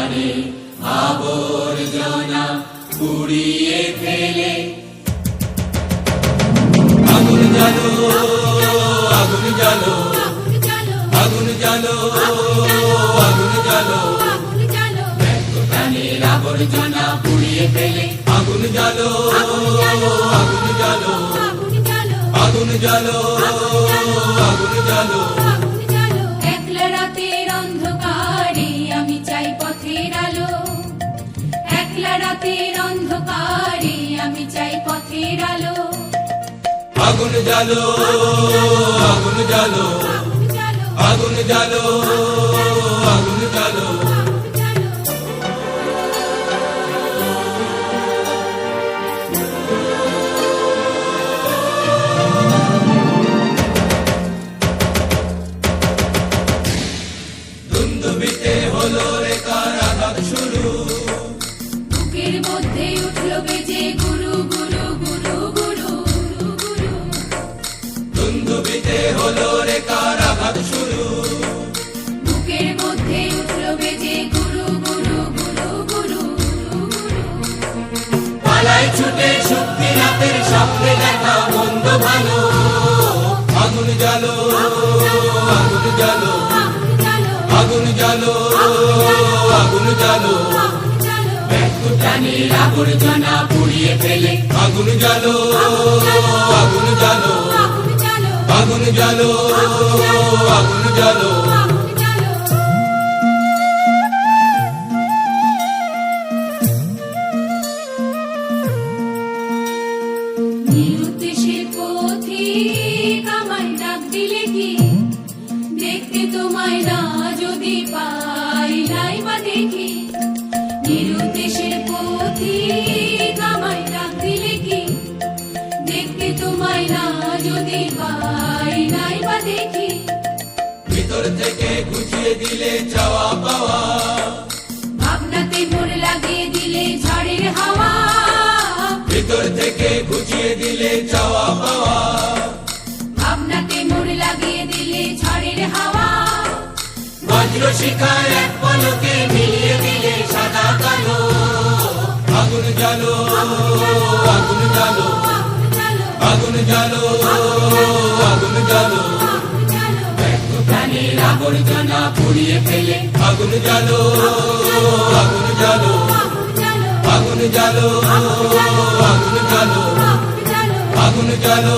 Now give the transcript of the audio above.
প্রাণে আবর্জনা পুড়িয়ে ফেলে। আগুন জ্বালো, আগুন জ্বালো, আগুন জ্বালো, আগুন জ্বালো, ব্যর্থ প্রাণের আবর্জনা পুড়িয়ে ফেলে। আগুন জ্বালো, আগুন জ্বালো, আগুন জ্বালো, আগুন জ্বালো। একলা রাতের অন্ধকারে আমি চাই পথের আলো, একলা রাতের অন্ধকারে আমি চাই পথের আলো। আগুন জ্বালো, আগুন জ্বালো, আগুন জ্বালো, আগুন জ্বালো। দুন্দুবিতে হলো রে কারাঘাত শুরু, বুকের মধ্যে উঠলো বেজে গুরু গুরু গুরু গুরু গুরু। দুন্দুবিতে হলো রে কারাঘাত শুরু, বুকের মধ্যে উঠলো বেজে গুরু গুরু গুরু গুরু গুরু। পালায় ছুটে শক্তি রাতের স্বপ্নে দেখা মন্দ ভালো। আগুন জ্বালো, আগুন জ্বালো, আগুন জ্বালো, আগুন জ্বালো, ব্যর্থ প্রাণের আবর্জনা পুড়িয়ে ফেলে। আগুন জ্বালো, আগুন জ্বালো, আগুন জ্বালো, আগুন জ্বালো। নিরুদ্দেশের পথিক আমায় ডাক দিলে কি, দেখতে তোমায় না যদি পাই নাই বা দেখি। নিরুদ্দেশের পথিক আমায় ডাক দিলে কি, দেখতে তোমায় না যদি পাই নাই বা দেখি। ভিতর থেকে গুছিয়ে দিলে চাওয়া পাওয়া, ভাবনাতে মোর লাগিয়ে দিলে ঝড়ের হাওয়া। ভিতর থেকে গুছিয়ে দিলে চাওয়া পাওয়া, ভাবনাতে মোর লাগিয়ে দিলে ঝড়ের হাওয়া। বজ্র শিখায় এক পলকে মিলিয়ে দিলে সাদা কালো। আগুন জ্বালো, আগুন জ্বালো, আগুন জ্বালো, আগুন জ্বালো, ব্যর্থ প্রাণের আবর্জনা পুড়িয়ে ফেলে। আগুন জ্বালো, আগুন জ্বালো, আগুন জ্বালো, আগুন জ্বালো, আগুন জ্বালো,